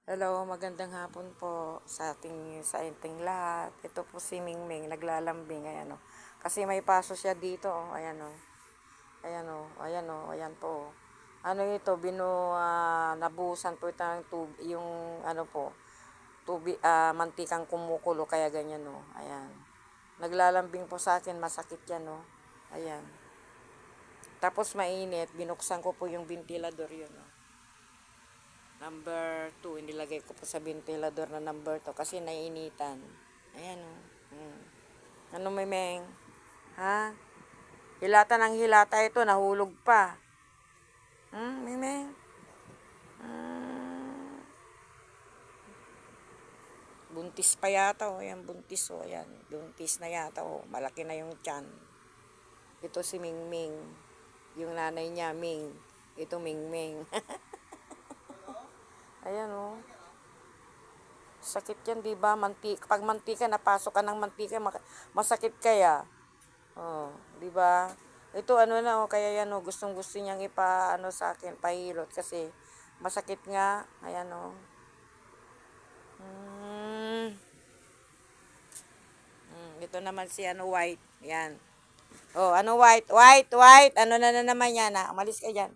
Hello, magandang hapon po sa ating lahat. Ito po si Mingming, naglalambing, ayan o. Kasi may paso siya dito, oh, ayan o. Ayan o, ayan o, ayan po. Ano ito, nabuhusan po ito ng tubig, yung ano po, mantikang kumukulo, kaya ganyan o. Ayan. Naglalambing po sa akin, masakit yan o. Ayan. Tapos mainit, binuksan ko po yung ventilador yun o. Number 2, inilagay ko po sa ventilador na number 2 kasi naiinitan. Ayan o. Ano may meng? Ha? Hilata ng hilata ito, nahulog pa. May meng? Buntis pa yata o. Ayan, buntis o. Ayan, buntis na yata o. Malaki na yung tiyan. Ito si Mingming. Yung nanay niya, Ming. Ito Mingming. Ayan o. Sakit yan, di ba? Pag mantika, napasok ka ng mantika, masakit kaya. Oh, di ba? Ito ano na oh, kaya yan oh, gustong-gusto niyang ipa ano sa akin, pahilot kasi masakit nga. Ayan oh. Mm, ito naman si ano white. Yan. Oh, ano white? White, white. Ano na naman yan ah. Umalis ka diyan.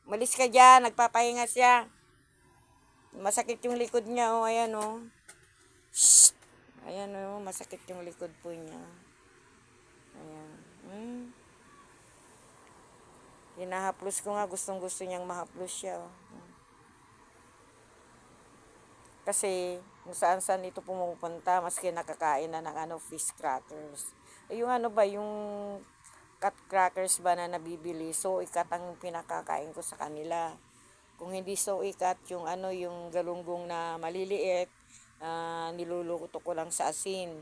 Umalis ka diyan, nagpapahinga siya. Masakit yung likod niya oh, ayan oh. Shh. Ayan oh, masakit yung likod po niya. Ayan. Hinahaplos ko nga, gustong-gusto niyang mahaplos siya oh. Kasi kung saan-saan ito pumupunta, maski nakakain na ng ano, fish crackers. Yung ano ba, yung cat crackers ba na nabibili, so ikat ang pinakakain ko sa kanila. Kung hindi so ikat, yung ano, yung galunggong na maliliit, niluluto ko lang sa asin.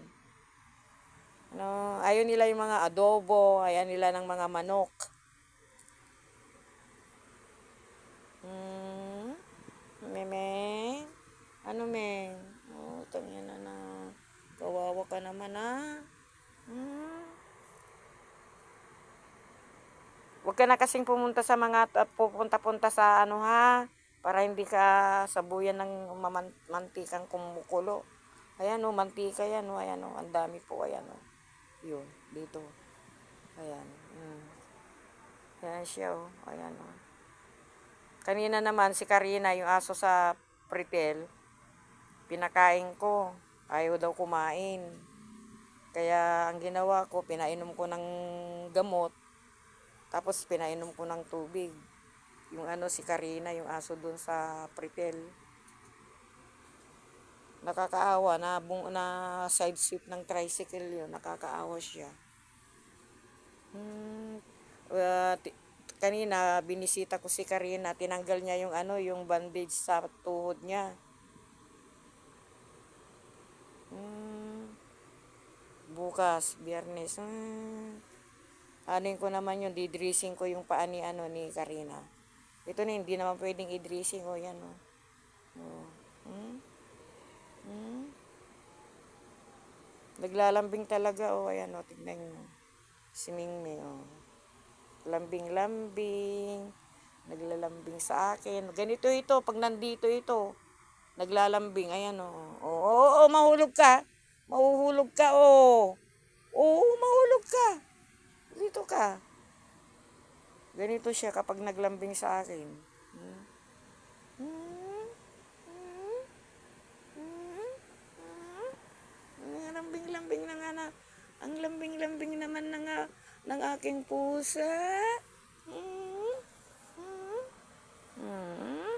Ano, ayaw nila yung mga adobo, ayaw nila ng mga manok. Meme? Ano, men? Oh, tangina na. Kawawa ka naman, ah. Hmm. Huwag ka na kasing pumunta sa pupunta-punta sa ano, ha. Para hindi ka sabuyan ng mantikang kumukulo. Ayan o, mantika yan o. Ayan o, ang dami po. Ayan o. Yun, dito. Ayan. Ayan siya o. Ayan o. Kanina naman si Karina, yung aso sa pretel, pinakain ko. Ayaw daw kumain. Kaya ang ginawa ko, pinainom ko ng gamot. Tapos pinainom ko ng tubig. Yung ano si Karina, yung aso dun sa pretel. Nakakaawa na side sweep ng tricycle yun. Nakakaawa siya. Uh, Kanina binisita ko si Karina, tinanggal niya yung ano, yung bandage sa tuhod niya. Bukas, Biyernes. Anin ko naman yun, didressing ko yung paa ni ano ni Karina. Ito na hindi naman pwedeng i-dressing o yan o. Oh. Naglalambing talaga o, ayan o, tignan nyo. Si Mingming o. Lambing-lambing. Naglalambing sa akin. Ganito ito, pag nandito ito. Naglalambing, ayan o. Oo, mahulog ka. Mahuhulog ka o. Oo, mahulog ka. Dito ka. Ganito siya kapag naglambing sa akin. Ang lambing-lambing na nga na. Ang lambing-lambing naman na nga ng aking pusa. Hmm. Hmm. Hmm.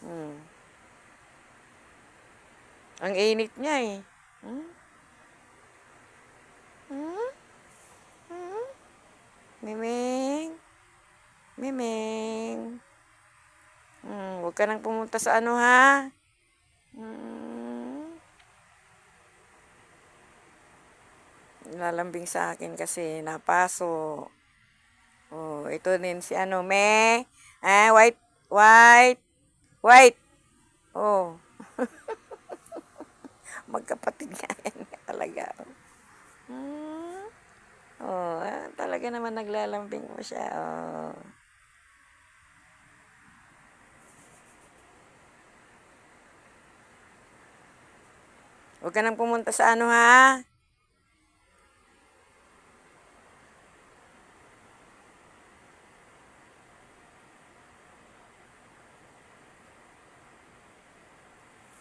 Hmm. Ang init niya eh. Hmm? Hmm? Hmm? Miming? Miming? Huwag ka nang pumunta sa ano ha? Lalambing sa akin kasi napaso. Oh, ito din si ano, white, white, white. Oh, magkapatid nga yan talaga. Oh, talaga naman naglalambing mo siya. Oh. Huwag ka nang pumunta sa ano, ha?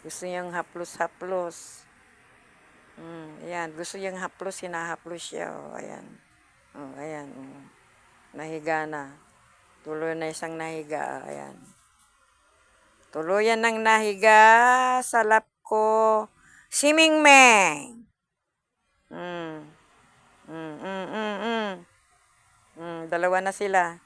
Gusto niyang haplos-haplos. Ayan. Gusto niyang haplos, hinahaplos siya. Oh, ayan. Oh, ayan. Oh. Nahiga na. Tuloy na isang nahiga. Ayan. Tuluyan ng nahiga sa lap ko. Si Mingmeng. Mm. Mm, mm, mm, mm. Dalawa na sila.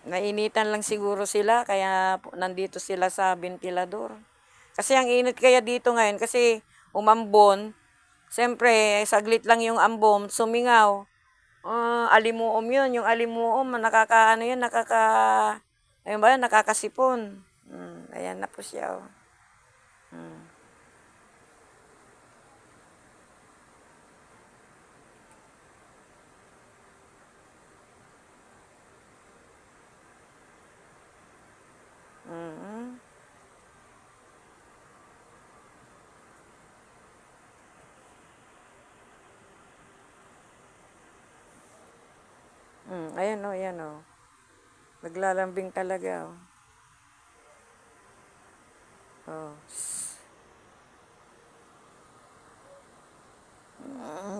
Nainitan lang siguro sila kaya nandito sila sa ventilador. Kasi ang init kaya dito ngayon kasi umambon. Siyempre, saglit lang yung ambon, sumingaw. Alimuom yun. Yung alimuom, nakaka, ano yun, ayun ba yun, nakakasipon. Ayan na po siya. Oh. Mm. Ayan o, ayan o. Naglalambing talaga o. Oh.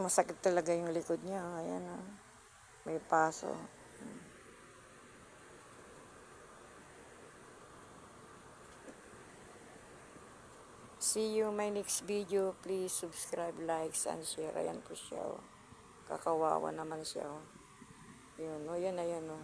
Masakit talaga yung likod niya. Ayan o. May paso. See you my next video. Please subscribe, likes, and share. Ayan po siya. Oh. Kakawawa naman siya. Oh. Yun. O, yan, ayan o.